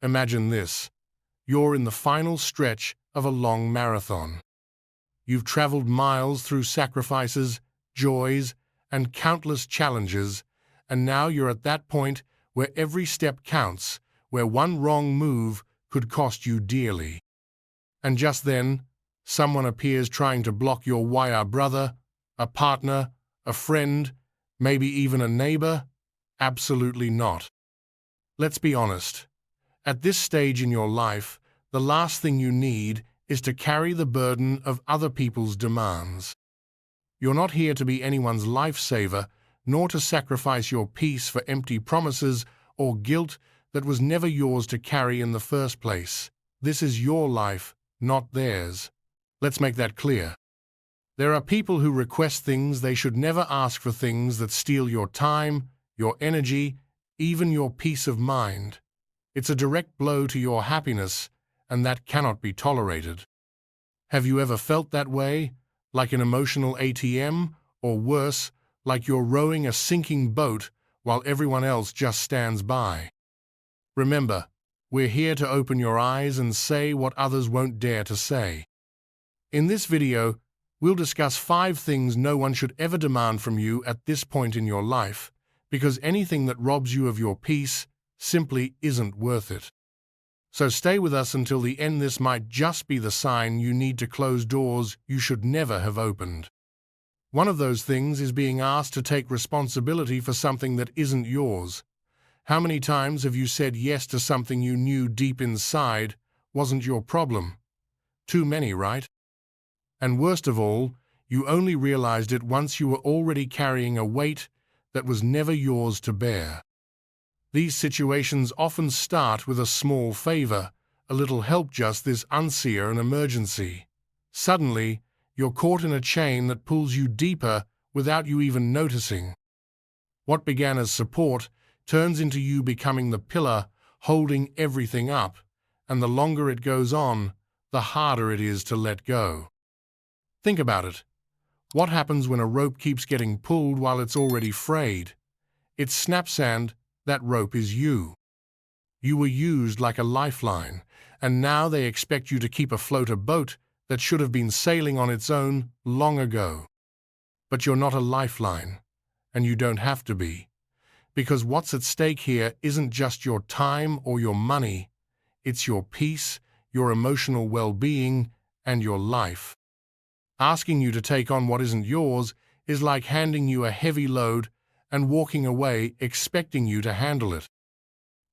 Imagine this. You're in the final stretch of a long marathon. You've traveled miles through sacrifices, joys, and countless challenges, and now you're at that point where every step counts, where one wrong move could cost you dearly. And just then, someone appears trying to block your way. A brother, a partner, a friend, maybe even a neighbor? Absolutely not. Let's be honest. At this stage in your life, the last thing you need is to carry the burden of other people's demands. You're not here to be anyone's lifesaver, nor to sacrifice your peace for empty promises or guilt that was never yours to carry in the first place. This is your life, not theirs. Let's make that clear. There are people who request things they should never ask for, things that steal your time, your energy, even your peace of mind. It's a direct blow to your happiness, and that cannot be tolerated. Have you ever felt that way, like an emotional ATM, or worse, like you're rowing a sinking boat while everyone else just stands by? Remember, we're here to open your eyes and say what others won't dare to say. In this video, we'll discuss 5 things no one should ever demand from you at this point in your life, because anything that robs you of your peace simply isn't worth it. So stay with us until the end. This might just be the sign you need to close doors you should never have opened. One of those things is being asked to take responsibility for something that isn't yours. How many times have you said yes to something you knew deep inside wasn't your problem? Too many, right? And worst of all, you only realized it once you were already carrying a weight that was never yours to bear. These situations often start with a small favor, a little help, just this unseen an emergency. Suddenly, you're caught in a chain that pulls you deeper without you even noticing. What began as support turns into you becoming the pillar holding everything up, and the longer it goes on, the harder it is to let go. Think about it. What happens when a rope keeps getting pulled while it's already frayed? It snaps, and that rope is you. You were used like a lifeline, and now they expect you to keep afloat a boat that should have been sailing on its own long ago. But you're not a lifeline, and you don't have to be, because what's at stake here isn't just your time or your money, it's your peace, your emotional well-being, and your life. Asking you to take on what isn't yours is like handing you a heavy load and walking away expecting you to handle it.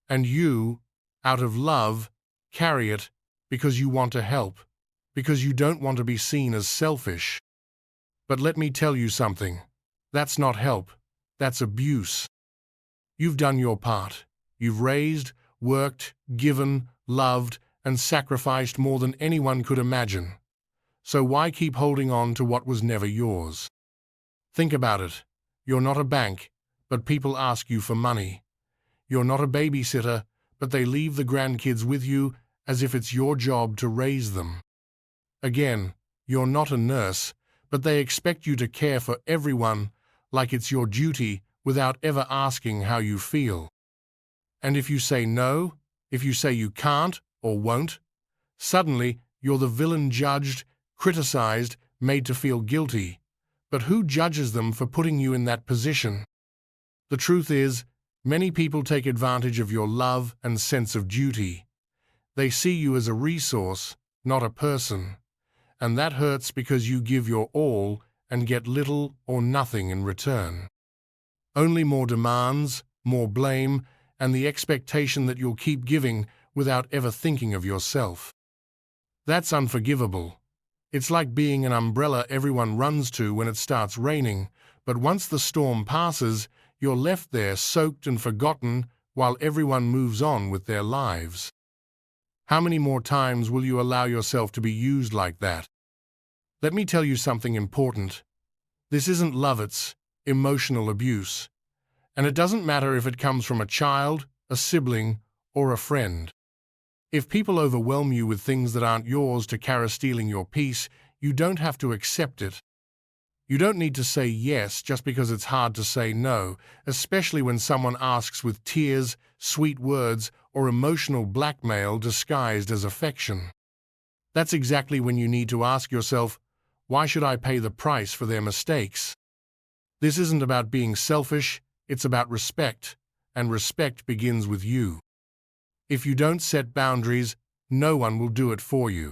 And you, out of love, carry it because you want to help, because you don't want to be seen as selfish. But let me tell you something. That's not help. That's abuse. You've done your part. You've raised, worked, given, loved, and sacrificed more than anyone could imagine. So why keep holding on to what was never yours? Think about it. You're not a bank, but people ask you for money. You're not a babysitter, but they leave the grandkids with you as if it's your job to raise them. Again, you're not a nurse, but they expect you to care for everyone like it's your duty without ever asking how you feel. And if you say no, if you say you can't or won't, suddenly you're the villain, judged, criticized, made to feel guilty. But who judges them for putting you in that position? The truth is, many people take advantage of your love and sense of duty. They see you as a resource, not a person. And that hurts because you give your all and get little or nothing in return. Only more demands, more blame, and the expectation that you'll keep giving without ever thinking of yourself. That's unforgivable. It's like being an umbrella everyone runs to when it starts raining, but once the storm passes, you're left there soaked and forgotten while everyone moves on with their lives. How many more times will you allow yourself to be used like that? Let me tell you something important. This isn't love, it's emotional abuse. And it doesn't matter if it comes from a child, a sibling, or a friend. If people overwhelm you with things that aren't yours to carry, stealing your peace, you don't have to accept it. You don't need to say yes just because it's hard to say no, especially when someone asks with tears, sweet words, or emotional blackmail disguised as affection. That's exactly when you need to ask yourself, why should I pay the price for their mistakes? This isn't about being selfish, it's about respect, and respect begins with you. If you don't set boundaries, no one will do it for you.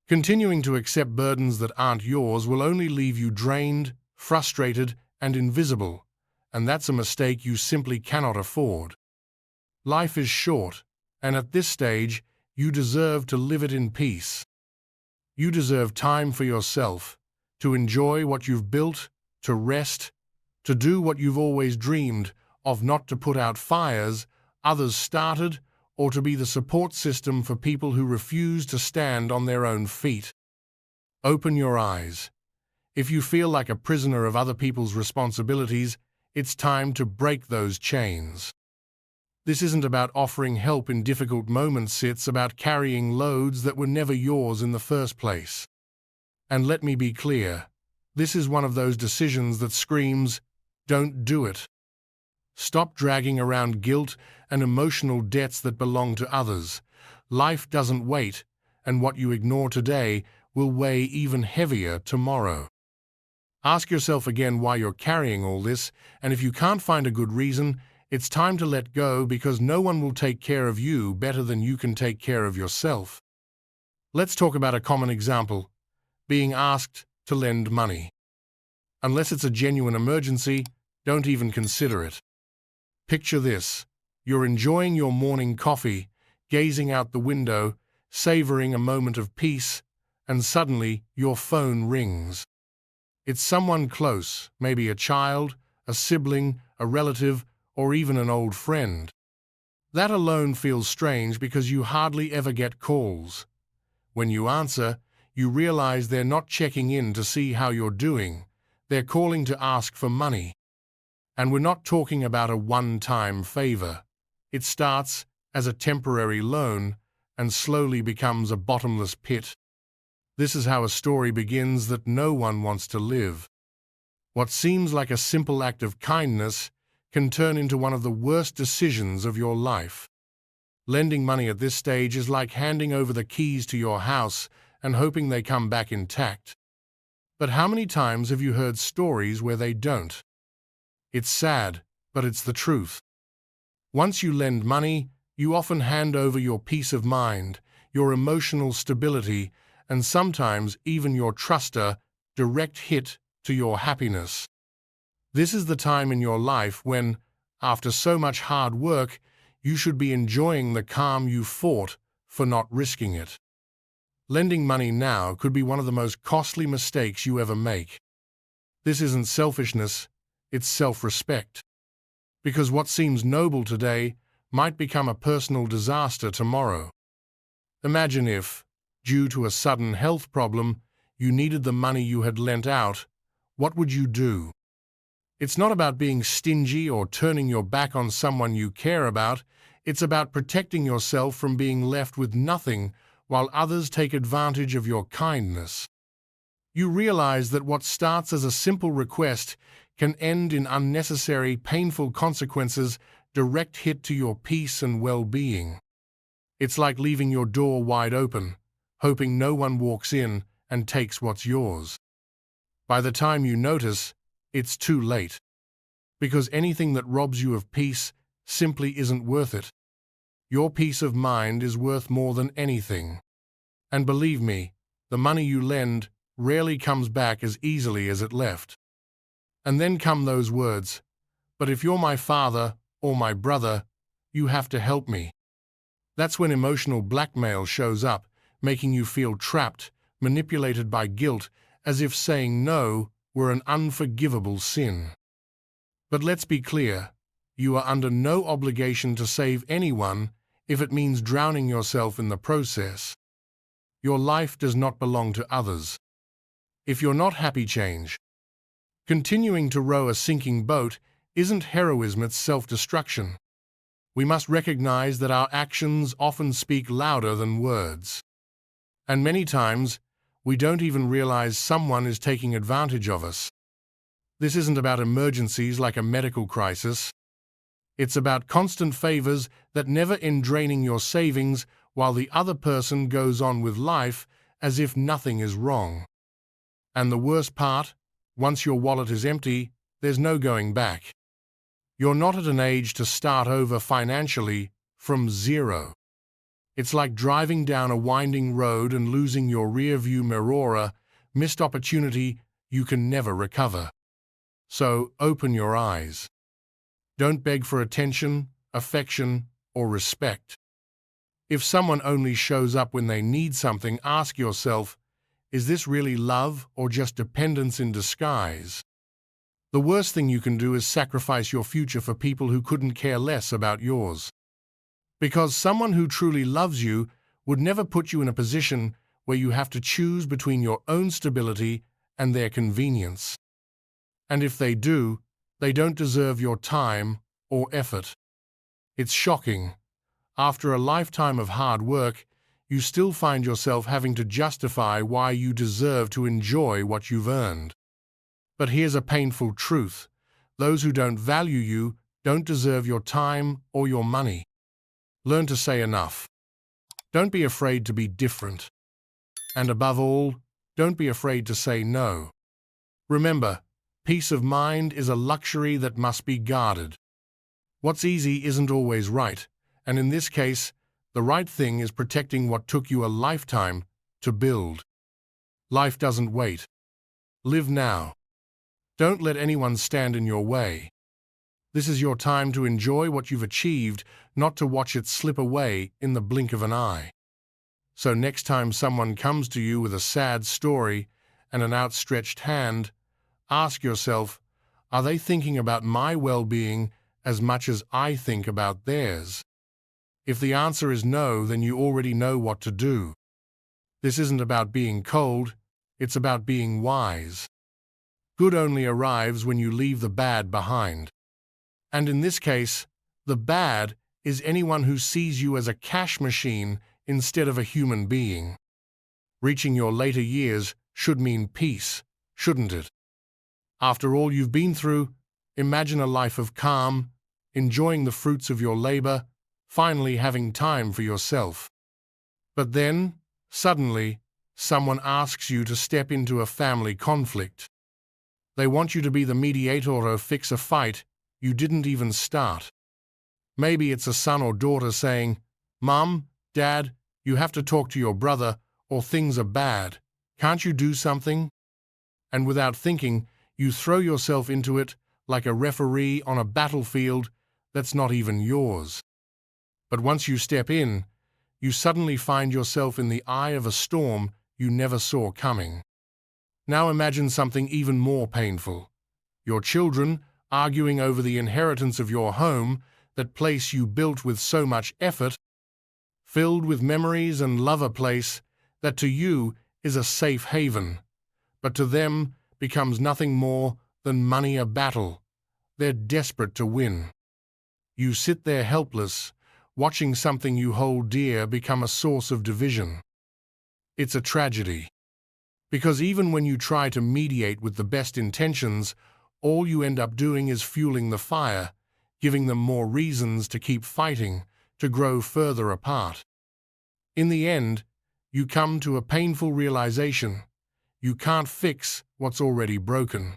Continuing to accept burdens that aren't yours will only leave you drained, frustrated, and invisible, and that's a mistake you simply cannot afford. Life is short, and at this stage, you deserve to live it in peace. You deserve time for yourself, to enjoy what you've built, to rest, to do what you've always dreamed of, not to put out fires others started, or to be the support system for people who refuse to stand on their own feet. Open your eyes. If you feel like a prisoner of other people's responsibilities, it's time to break those chains. This isn't about offering help in difficult moments, it's about carrying loads that were never yours in the first place. And let me be clear, this is one of those decisions that screams, don't do it. Stop dragging around guilt and emotional debts that belong to others. Life doesn't wait, and what you ignore today will weigh even heavier tomorrow. Ask yourself again why you're carrying all this, and if you can't find a good reason, it's time to let go, because no one will take care of you better than you can take care of yourself. Let's talk about a common example: being asked to lend money. Unless it's a genuine emergency, don't even consider it. Picture this: you're enjoying your morning coffee, gazing out the window, savoring a moment of peace, and suddenly your phone rings. It's someone close, maybe a child, a sibling, a relative, or even an old friend. That alone feels strange because you hardly ever get calls. When you answer, you realize they're not checking in to see how you're doing. They're calling to ask for money. And we're not talking about a one-time favor. It starts as a temporary loan and slowly becomes a bottomless pit. This is how a story begins that no one wants to live. What seems like a simple act of kindness can turn into one of the worst decisions of your life. Lending money at this stage is like handing over the keys to your house and hoping they come back intact. But how many times have you heard stories where they don't? It's sad, but it's the truth. Once you lend money, you often hand over your peace of mind, your emotional stability, and sometimes even your trust, a direct hit to your happiness. This is the time in your life when, after so much hard work, you should be enjoying the calm you fought for not risking it. Lending money now could be one of the most costly mistakes you ever make. This isn't selfishness, it's self-respect. Because what seems noble today might become a personal disaster tomorrow. Imagine if, due to a sudden health problem, you needed the money you had lent out. What would you do? It's not about being stingy or turning your back on someone you care about. It's about protecting yourself from being left with nothing while others take advantage of your kindness. You realize that what starts as a simple request can end in unnecessary, painful consequences, direct hit to your peace and well-being. It's like leaving your door wide open, hoping no one walks in and takes what's yours. By the time you notice, it's too late. Because anything that robs you of peace simply isn't worth it. Your peace of mind is worth more than anything. And believe me, the money you lend rarely comes back as easily as it left. And then come those words, "But if you're my father or my brother, you have to help me." That's when emotional blackmail shows up, making you feel trapped, manipulated by guilt, as if saying no were an unforgivable sin. But let's be clear, you are under no obligation to save anyone if it means drowning yourself in the process. Your life does not belong to others. If you're not happy, change. Continuing to row a sinking boat isn't heroism, it's self-destruction. We must recognize that our actions often speak louder than words. And many times, we don't even realize someone is taking advantage of us. This isn't about emergencies like a medical crisis. It's about constant favors that never end, draining your savings while the other person goes on with life as if nothing is wrong. And the worst part, once your wallet is empty, there's no going back. You're not at an age to start over financially from zero. It's like driving down a winding road and losing your rear-view mirror, missed opportunity you can never recover. So open your eyes. Don't beg for attention, affection, or respect. If someone only shows up when they need something, ask yourself, is this really love or just dependence in disguise? The worst thing you can do is sacrifice your future for people who couldn't care less about yours. Because someone who truly loves you would never put you in a position where you have to choose between your own stability and their convenience. And if they do, they don't deserve your time or effort. It's shocking. After a lifetime of hard work, you still find yourself having to justify why you deserve to enjoy what you've earned. But here's a painful truth. Those who don't value you don't deserve your time or your money. Learn to say enough. Don't be afraid to be different. And above all, don't be afraid to say no. Remember, peace of mind is a luxury that must be guarded. What's easy isn't always right, and in this case, the right thing is protecting what took you a lifetime to build. Life doesn't wait. Live now. Don't let anyone stand in your way. This is your time to enjoy what you've achieved, not to watch it slip away in the blink of an eye. So next time someone comes to you with a sad story and an outstretched hand, ask yourself, are they thinking about my well-being as much as I think about theirs? If the answer is no, then you already know what to do. This isn't about being cold, it's about being wise. Good only arrives when you leave the bad behind. And in this case, the bad is anyone who sees you as a cash machine instead of a human being. Reaching your later years should mean peace, shouldn't it? After all you've been through, imagine a life of calm, enjoying the fruits of your labor, finally having time for yourself. But then, suddenly, someone asks you to step into a family conflict. They want you to be the mediator or fix a fight you didn't even start. Maybe it's a son or daughter saying, "Mom, Dad, you have to talk to your brother or things are bad. Can't you do something?" And without thinking, you throw yourself into it like a referee on a battlefield that's not even yours. But once you step in, you suddenly find yourself in the eye of a storm you never saw coming. Now imagine something even more painful. Your children arguing over the inheritance of your home, that place you built with so much effort, filled with memories and love, a place that to you is a safe haven, but to them becomes nothing more than money, a battle they're desperate to win. You sit there helpless, watching something you hold dear become a source of division. It's a tragedy. Because even when you try to mediate with the best intentions, all you end up doing is fueling the fire, giving them more reasons to keep fighting, to grow further apart. In the end, you come to a painful realization. You can't fix what's already broken.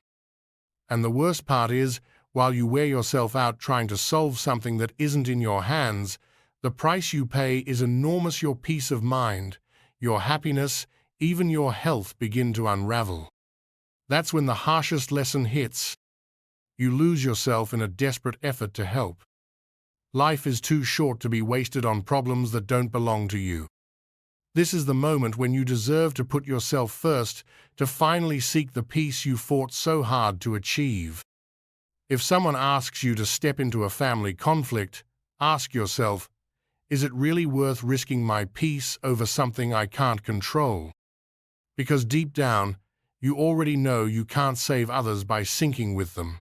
And the worst part is, while you wear yourself out trying to solve something that isn't in your hands, the price you pay is enormous. Your peace of mind, your happiness, even your health begin to unravel. That's when the harshest lesson hits. You lose yourself in a desperate effort to help. Life is too short to be wasted on problems that don't belong to you. This is the moment when you deserve to put yourself first, to finally seek the peace you fought so hard to achieve. If someone asks you to step into a family conflict, ask yourself, is it really worth risking my peace over something I can't control? Because deep down, you already know you can't save others by sinking with them.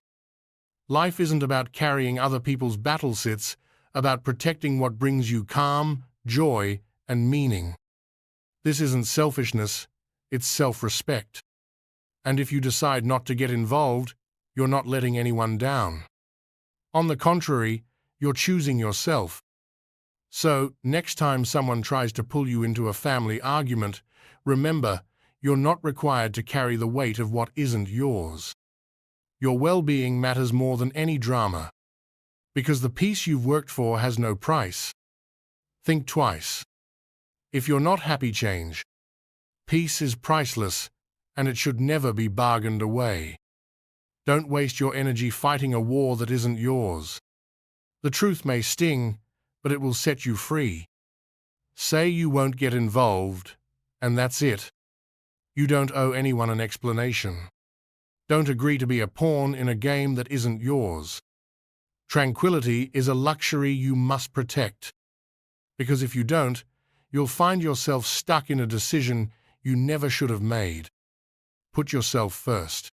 Life isn't about carrying other people's battles, it's about protecting what brings you calm, joy, and meaning. This isn't selfishness, it's self-respect. And if you decide not to get involved, you're not letting anyone down. On the contrary, You're choosing yourself. So, next time someone tries to pull you into a family argument, remember, you're not required to carry the weight of what isn't yours. Your well-being matters more than any drama, because the peace you've worked for has no price. Think twice. If you're not happy, change. Peace is priceless, and it should never be bargained away. Don't waste your energy fighting a war that isn't yours. The truth may sting, but it will set you free. Say you won't get involved, and that's it. You don't owe anyone an explanation. Don't agree to be a pawn in a game that isn't yours. Tranquility is a luxury you must protect. Because if you don't, you'll find yourself stuck in a decision you never should have made. Put yourself first.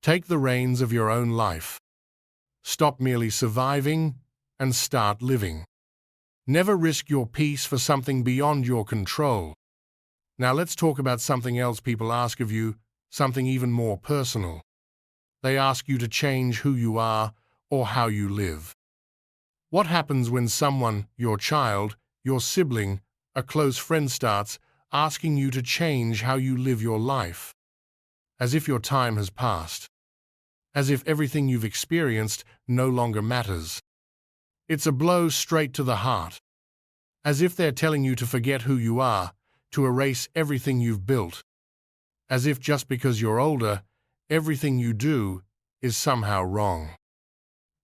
Take the reins of your own life. Stop merely surviving and start living. Never risk your peace for something beyond your control. Now let's talk about something else people ask of you, something even more personal. They ask you to change who you are or how you live. What happens when someone, your child, your sibling, a close friend starts asking you to change how you live your life? As if your time has passed. As if everything you've experienced no longer matters. It's a blow straight to the heart. As if they're telling you to forget who you are, to erase everything you've built. As if just because you're older, everything you do is somehow wrong.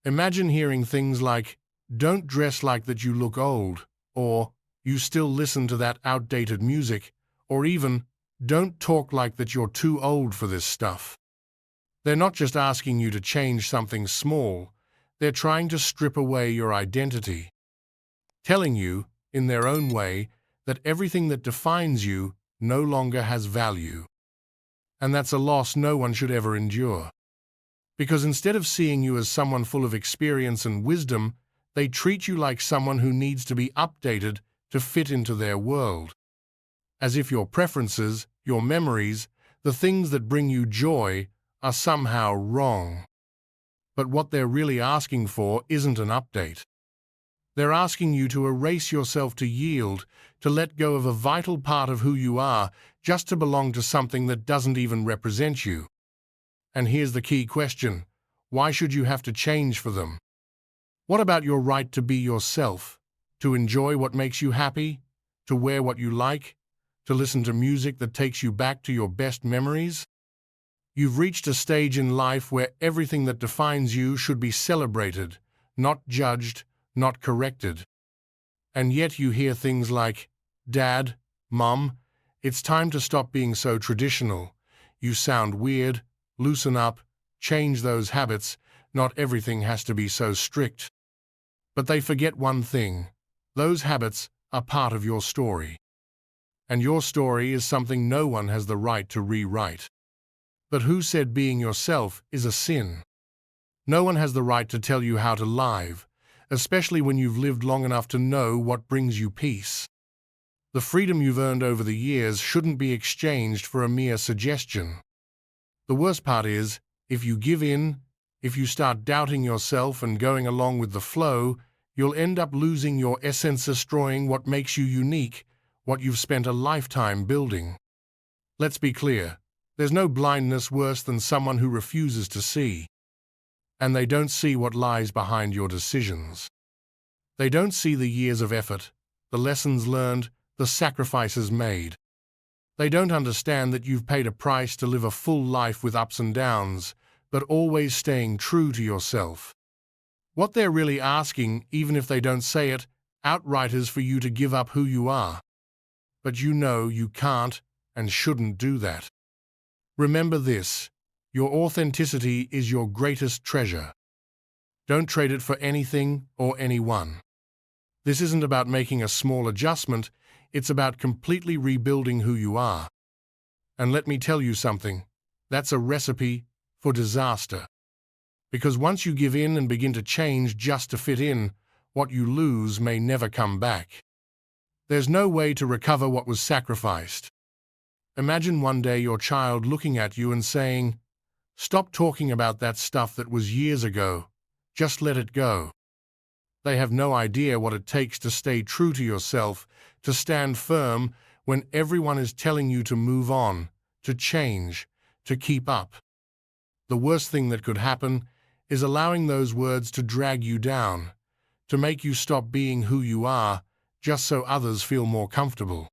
Imagine hearing things like, "Don't dress like that, you look old," or "You still listen to that outdated music," or even, "Don't talk like that, you're too old for this stuff." They're not just asking you to change something small, they're trying to strip away your identity. Telling you, in their own way, that everything that defines you no longer has value. And that's a loss no one should ever endure. Because instead of seeing you as someone full of experience and wisdom, they treat you like someone who needs to be updated to fit into their world. As if your preferences, your memories, the things that bring you joy, are somehow wrong. But what they're really asking for isn't an update. They're asking you to erase yourself, to yield, to let go of a vital part of who you are, just to belong to something that doesn't even represent you. And here's the key question: why should you have to change for them? What about your right to be yourself, to enjoy what makes you happy, to wear what you like, to listen to music that takes you back to your best memories? You've reached a stage in life where everything that defines you should be celebrated, not judged, not corrected. And yet you hear things like, "Dad, Mom, it's time to stop being so traditional. You sound weird, loosen up, change those habits, not everything has to be so strict." But they forget one thing: those habits are part of your story. And your story is something no one has the right to rewrite. But who said being yourself is a sin? No one has the right to tell you how to live, especially when you've lived long enough to know what brings you peace. The freedom you've earned over the years shouldn't be exchanged for a mere suggestion. The worst part is, if you give in, if you start doubting yourself and going along with the flow, you'll end up losing your essence, destroying what makes you unique, what you've spent a lifetime building. Let's be clear. There's no blindness worse than someone who refuses to see. And they don't see what lies behind your decisions. They don't see the years of effort, the lessons learned, the sacrifices made. They don't understand that you've paid a price to live a full life with ups and downs, but always staying true to yourself. What they're really asking, even if they don't say it outright, is for you to give up who you are. But you know you can't and shouldn't do that. Remember this: your authenticity is your greatest treasure. Don't trade it for anything or anyone. This isn't about making a small adjustment, it's about completely rebuilding who you are. And let me tell you something, that's a recipe for disaster. Because once you give in and begin to change just to fit in, what you lose may never come back. There's no way to recover what was sacrificed. Imagine one day your child looking at you and saying, "Stop talking about that stuff that was years ago. Just let it go." They have no idea what it takes to stay true to yourself, to stand firm when everyone is telling you to move on, to change, to keep up. The worst thing that could happen is allowing those words to drag you down, to make you stop being who you are just so others feel more comfortable.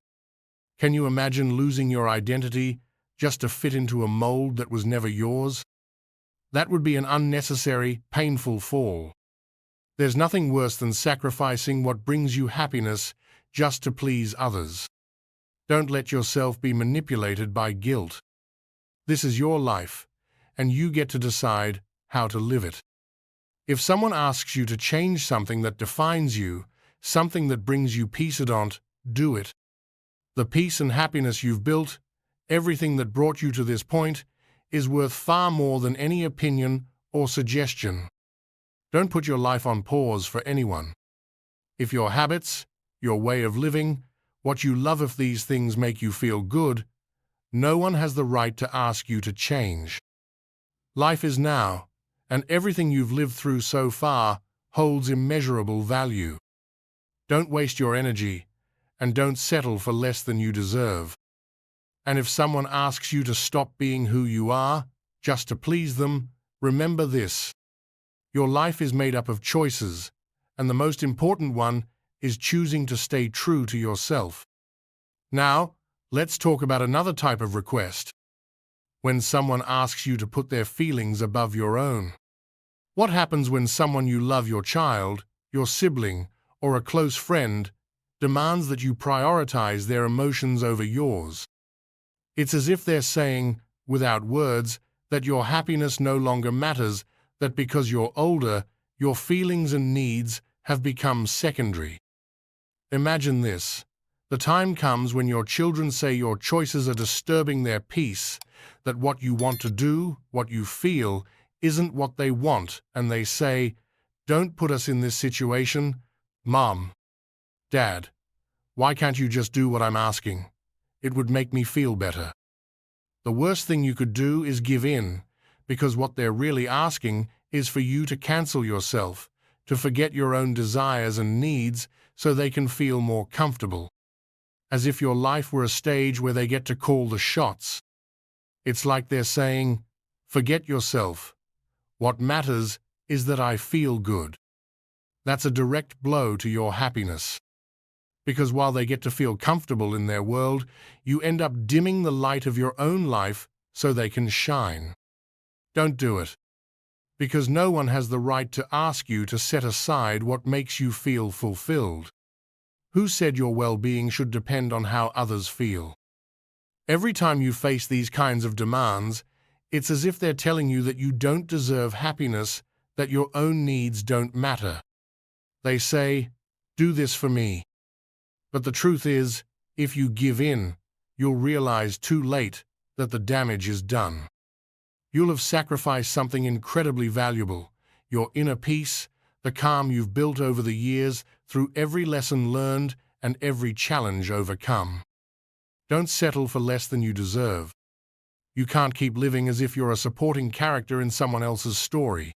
Can you imagine losing your identity just to fit into a mold that was never yours? That would be an unnecessary, painful fall. There's nothing worse than sacrificing what brings you happiness just to please others. Don't let yourself be manipulated by guilt. This is your life, and you get to decide how to live it. If someone asks you to change something that defines you, something that brings you peace, do it. The peace and happiness you've built, everything that brought you to this point, is worth far more than any opinion or suggestion. Don't put your life on pause for anyone. If your habits, your way of living, what you love, if these things make you feel good, no one has the right to ask you to change. Life is now, and everything you've lived through so far holds immeasurable value. Don't waste your energy, and don't settle for less than you deserve. And if someone asks you to stop being who you are, just to please them, remember this. Your life is made up of choices, and the most important one is choosing to stay true to yourself. Now, let's talk about another type of request. When someone asks you to put their feelings above your own. What happens when someone you love, your child, your sibling, or a close friend, demands that you prioritize their emotions over yours? It's as if they're saying, without words, that your happiness no longer matters, that because you're older, your feelings and needs have become secondary. Imagine this. The time comes when your children say your choices are disturbing their peace, that what you want to do, what you feel, isn't what they want, and they say, "Don't put us in this situation. Mom, Dad, why can't you just do what I'm asking? It would make me feel better." The worst thing you could do is give in, because what they're really asking is for you to cancel yourself, to forget your own desires and needs so they can feel more comfortable. As if your life were a stage where they get to call the shots. It's like they're saying, "Forget yourself. What matters is that I feel good." That's a direct blow to your happiness. Because while they get to feel comfortable in their world, you end up dimming the light of your own life so they can shine. Don't do it. Because no one has the right to ask you to set aside what makes you feel fulfilled. Who said your well-being should depend on how others feel? Every time you face these kinds of demands, it's as if they're telling you that you don't deserve happiness, that your own needs don't matter. They say, "Do this for me." But the truth is, if you give in, you'll realize too late that the damage is done. You'll have sacrificed something incredibly valuable, your inner peace, the calm you've built over the years through every lesson learned and every challenge overcome. Don't settle for less than you deserve. You can't keep living as if you're a supporting character in someone else's story.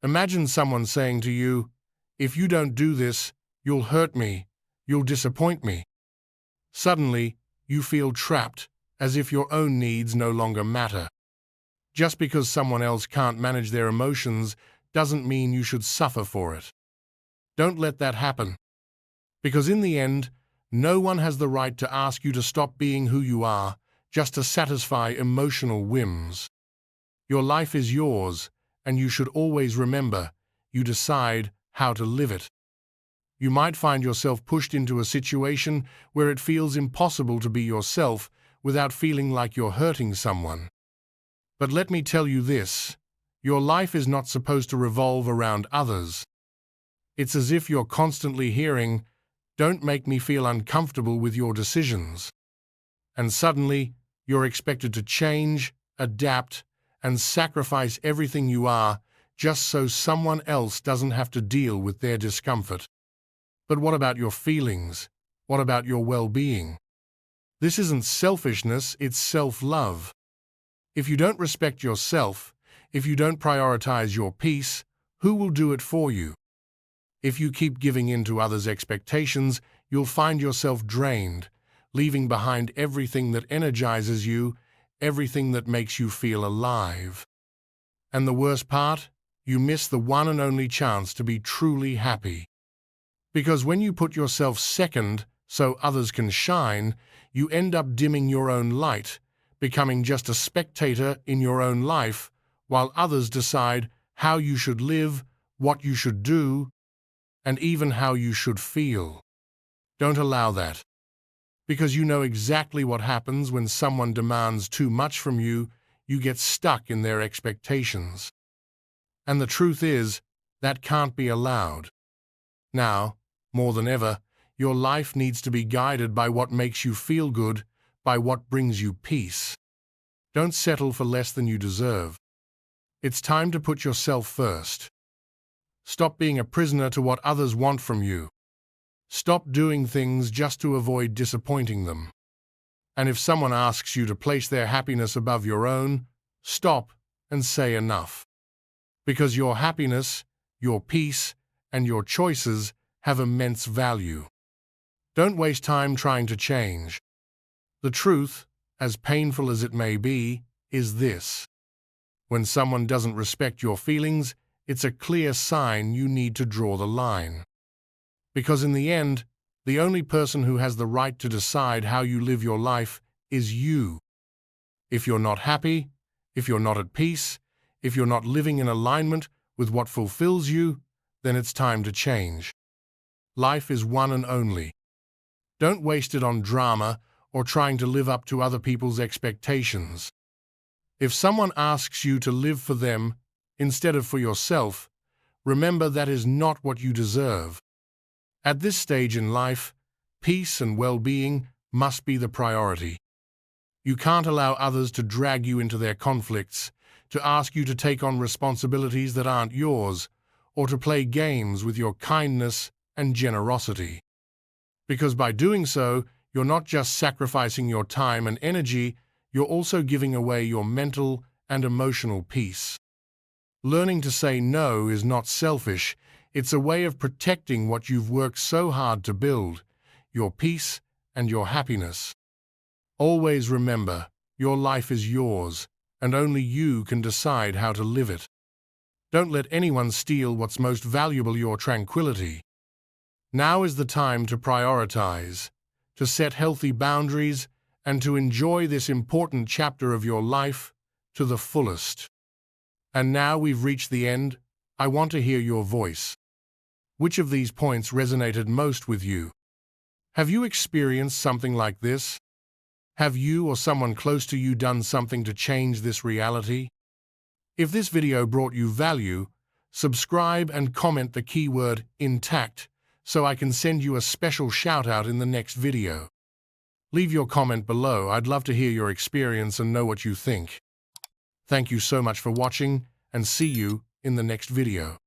Imagine someone saying to you, "If you don't do this, you'll hurt me, you'll disappoint me." Suddenly, you feel trapped, as if your own needs no longer matter. Just because someone else can't manage their emotions doesn't mean you should suffer for it. Don't let that happen. Because in the end, no one has the right to ask you to stop being who you are just to satisfy emotional whims. Your life is yours, and you should always remember, you decide how to live it. You might find yourself pushed into a situation where it feels impossible to be yourself without feeling like you're hurting someone. But let me tell you this, your life is not supposed to revolve around others. It's as if you're constantly hearing, "Don't make me feel uncomfortable with your decisions." And suddenly, you're expected to change, adapt, and sacrifice everything you are just so someone else doesn't have to deal with their discomfort. But what about your feelings? What about your well-being? This isn't selfishness, it's self-love. If you don't respect yourself, if you don't prioritize your peace, who will do it for you? If you keep giving in to others' expectations, you'll find yourself drained, leaving behind everything that energizes you, everything that makes you feel alive. And the worst part? You miss the one and only chance to be truly happy. Because when you put yourself second so others can shine, you end up dimming your own light, becoming just a spectator in your own life, while others decide how you should live, what you should do, and even how you should feel. Don't allow that. Because you know exactly what happens when someone demands too much from you, you get stuck in their expectations. And the truth is, that can't be allowed. Now, more than ever, your life needs to be guided by what makes you feel good, by what brings you peace. Don't settle for less than you deserve. It's time to put yourself first. Stop being a prisoner to what others want from you. Stop doing things just to avoid disappointing them. And if someone asks you to place their happiness above your own, stop and say enough. Because your happiness, your peace, and your choices have immense value. Don't waste time trying to change. The truth, as painful as it may be, is this. When someone doesn't respect your feelings, it's a clear sign you need to draw the line. Because in the end, the only person who has the right to decide how you live your life is you. If you're not happy, if you're not at peace, if you're not living in alignment with what fulfills you, then it's time to change. Life is one and only. Don't waste it on drama or trying to live up to other people's expectations. If someone asks you to live for them instead of for yourself, remember that is not what you deserve. At this stage in life, peace and well-being must be the priority. You can't allow others to drag you into their conflicts, to ask you to take on responsibilities that aren't yours, or to play games with your kindness and generosity. Because by doing so, you're not just sacrificing your time and energy, you're also giving away your mental and emotional peace. Learning to say no is not selfish, it's a way of protecting what you've worked so hard to build, your peace and your happiness. Always remember, your life is yours, and only you can decide how to live it. Don't let anyone steal what's most valuable, your tranquility. Now is the time to prioritize, to set healthy boundaries, and to enjoy this important chapter of your life to the fullest. And now we've reached the end. I want to hear your voice. Which of these points resonated most with you? Have you experienced something like this? Have you or someone close to you done something to change this reality? If this video brought you value, subscribe and comment the keyword intact so I can send you a special shout-out in the next video. Leave your comment below. I'd love to hear your experience and know what you think. Thank you so much for watching, and see you in the next video.